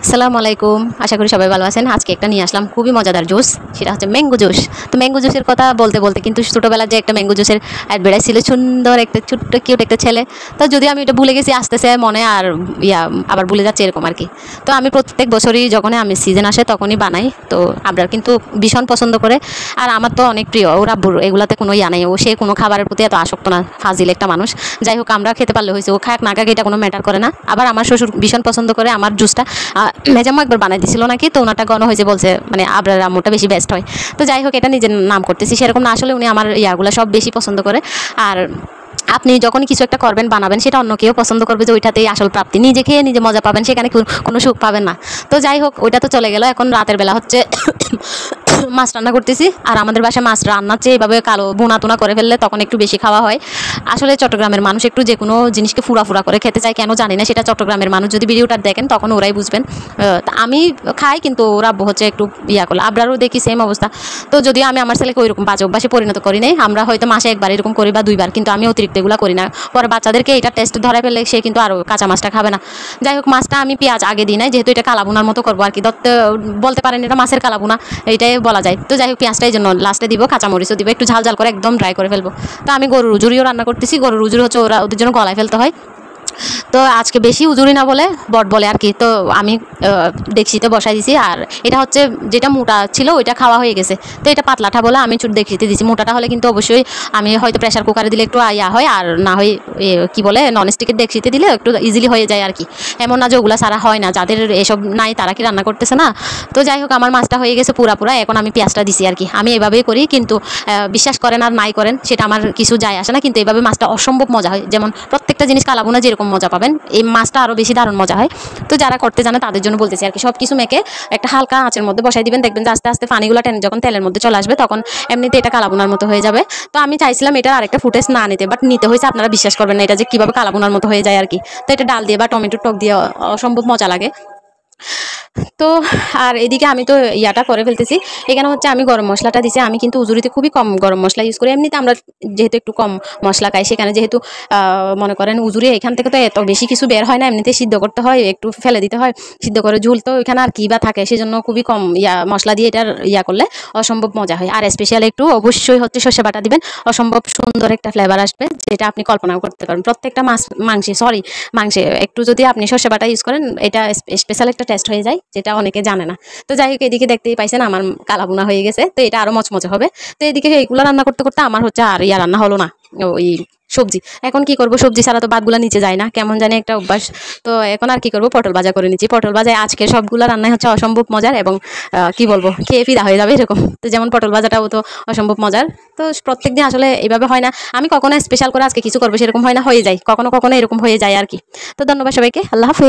আসসালামু আলাইকুম। আশা করি সবাই ভালো আছেন। আজকে একটা নিয়ে আসলাম খুবই মজাদার জুস, সেটা হচ্ছে ম্যাঙ্গো জুস। তো ম্যাঙ্গো জুসের কথা বলতে বলতে কিন্তু ছোটোবেলায় যে একটা ম্যাঙ্গো জুসের অ্যাড বেড়াইছিল, সুন্দর একটা ছোট্ট কিউট একটা ছেলে। তো যদিও আমি এটা ভুলে গেছি, আসতেছে মনে আর আবার ভুলে যাচ্ছে এরকম আর কি। তো আমি প্রত্যেক বছরই যখনই আমি সিজন আসে তখনই বানাই। তো আবরার কিন্তু ভীষণ পছন্দ করে, আর আমার তো অনেক প্রিয়। ওর আব্বুর এগুলাতে কোনো নেই, ও সে কোনো খাবারের প্রতি এত আসক্ত না, ফাজিল একটা মানুষ। যাই হোক, আমরা খেতে পারলে হয়েছে, ও খাক না খাক এটা কোনো ম্যাটার করে না। আবার আমার শ্বশুর ভীষণ পছন্দ করে আমার জুসটা। মেজাম্মা একবার বানাই দিছিল নাকি, তো ওনারটা গণ হয়েছে, বলছে মানে আবরার আম্মুটা বেশি বেস্ট হয়। তো যাই হোক, এটা নিজের নাম করতেছি সেরকম না, আসলে উনি আমার ইয়াগুলো সব বেশি পছন্দ করে। আর আপনি যখন কিছু একটা করবেন বানাবেন, সেটা অন্য কেউ পছন্দ করবে যে ওইটাতেই আসল প্রাপ্তি, নিজে খেয়ে নিজে মজা পাবেন, সেখানে কোনো সুখ পাবেন না। তো যাই হোক, ওইটা তো চলে গেল। এখন রাতের বেলা হচ্ছে মাছ রান্না করতেছি। আর আমাদের বাসায় মাছ রান্নার চেয়ে এভাবে কালো বোনা তোনা করে ফেললে তখন একটু বেশি খাওয়া হয়। আসলে চট্টগ্রামের মানুষ একটু যে কোনো জিনিসকে ফুরা ফুরা করে খেতে চায়, কেন জানি না। সেটা চট্টগ্রামের মানুষ যদি ভিডিওটা দেখেন তখন ওরাই বুঝবেন। আমি খাই, কিন্তু ওরা হচ্ছে একটু করলে। আবরারও দেখি সেম অবস্থা। তো যদিও আমি আমার ছেলেকে ওইরকম বাজে অভ্যাসে পরিণত করি নাই, আমরা হয়তো মাসে একবার এরকম করি বা দুইবার, কিন্তু আমি অতিরিক্ত এগুলো করি না। পরে বাচ্চাদেরকে এটা টেস্ট ধরে ফেললে সে কিন্তু আরও কাঁচা মাছটা খাবে না। যাই হোক, মাছটা আমি পেঁয়াজ আগে দিই নাই, যেহেতু এটা কালাবুনার মতো করবো আর কি। বলতে পারেন এটা মাছের কালাবুনা, এইটাই বলা যায়। তো যাই হোক, পেঁয়াজটা এই জন্য লাস্টে দিব, কাঁচামরিচও দিব, একটু ঝাল ঝাল করে একদম ড্রাই করে ফেলবো। তো আমি গরুর উজুরিও রান্না করতেছি। গরুর উজুরি হচ্ছে ওদের জন্য গলায় ফেলতে হয়। তো আজকে বেশি উজুরি না বলে বট বলে আর কি। তো আমি ডেকচিতে বসাই দিছি। আর এটা হচ্ছে যেটা মোটা ছিল ওইটা খাওয়া হয়ে গেছে, তো এটা পাতলাটা বলে আমি চুট ডেকচিতে দিছি। মোটাটা হলে কিন্তু অবশ্যই আমি হয়তো প্রেশার কুকারে দিলে একটু হয়, আর না হয় কি বলে ননস্টিকের ডেকচিতে দিলে একটু ইজিলি হয়ে যায় আর কি। এমন না যে ওগুলো সারা হয় না, যাদের এসব নাই তারা কি রান্না করতেছে না। তো যাই হোক, আমার মাছটা হয়ে গেছে পুরা। এখন আমি পেঁয়াজটা দিছি আর কি। আমি এভাবেই করি, কিন্তু বিশ্বাস করেন আর নাই করেন সেটা আমার কিছু যায় আসে না, কিন্তু এভাবে মাছটা অসম্ভব মজা হয়। যেমন প্রত্যেকটা জিনিস কালাবো না যেরকম মজা পাবেন, এই মাছটা আরও বেশি দারুণ মজা হয়। তো যারা করতে জানে তাদের জন্য বলতেছি আর কি। সব কিছু মেখে একটা হালকা আঁচের মধ্যে বসাই দিবেন, দেখবেন যে আস্তে আস্তে পানিগুলো টেনে যখন তেলের মধ্যে চলে আসবে তখন এমনিতে এটা কালাবুনার মতো হয়ে যাবে। তো আমি চাইছিলাম এটা আরেকটা ফুটেজ না নিতে, বাট নিতে হয়েছে। আপনারা বিশ্বাস করবেন না এটা যে কীভাবে কালাবুনার মতো হয়ে যায় আর কি। তো এটা ডাল দিয়ে বা টমেটো টক দিয়ে অসম্ভব মজা লাগে। তো আর এদিকে আমি তো ইয়াটা করে ফেলতেছি। এখানে হচ্ছে আমি গরম মশলাটা দিছি। আমি কিন্তু উজুরিতে খুবই কম গরম মশলা ইউজ করি। এমনিতে আমরা যেহেতু একটু কম মশলা খাই, সেখানে যেহেতু মনে করেন উজুরি এখান থেকে তো এত বেশি কিছু বের হয় না, এমনিতে সিদ্ধ করতে হয়, একটু ফেলে দিতে হয়, সিদ্ধ করে ঝুল। তো এখানে আর কী বা থাকে, সেজন্য খুবই কম মশলা দিয়ে এটার করলে অসম্ভব মজা হয়। আর স্পেশাল একটু অবশ্যই হচ্ছে সর্ষে বাটা দিবেন, অসম্ভব সুন্দর একটা ফ্লেভার আসবে, যেটা আপনি কল্পনাও করতে পারেন। প্রত্যেকটা মাংসে একটু যদি আপনি সর্ষে বাটা ইউজ করেন, এটা স্পেশাল একটা টেস্ট হয়ে যায়, যেটা অনেকে জানে না। তো যাই হোক, এদিকে দেখতেই পাইছেন আমার কালাবুনা হয়ে গেছে। তো এটা আরও মচমচে হবে। তো এদিকে এইগুলো রান্না করতে করতে আমার হচ্ছে আর রান্না হলো না, ওই সবজি। এখন কি করব, সবজি ছাড়া তো ভাতগুলা নিচে যায় না, কেমন জানি একটা অভ্যাস। তো এখন আর কি করব, পটল ভাজা করে নিচ্ছি। পটল ভাজায় আজকে সবগুলো রান্নাই হচ্ছে অসম্ভব মজার, এবং কি বলবো, খেয়ে ফিদা হয়ে যাবে এরকম। তো যেমন পটল ভাজাটাও তো অসম্ভব মজার। তো প্রত্যেকদিন আসলে এইভাবে হয় না, আমি কখনো স্পেশাল করে আজকে কিছু করবো সেরকম হয় না, হয়ে যায় কখনো কখনো এরকম হয়ে যায় আর কি। তো ধন্যবাদ সবাইকে, আল্লাহ হাফেজ।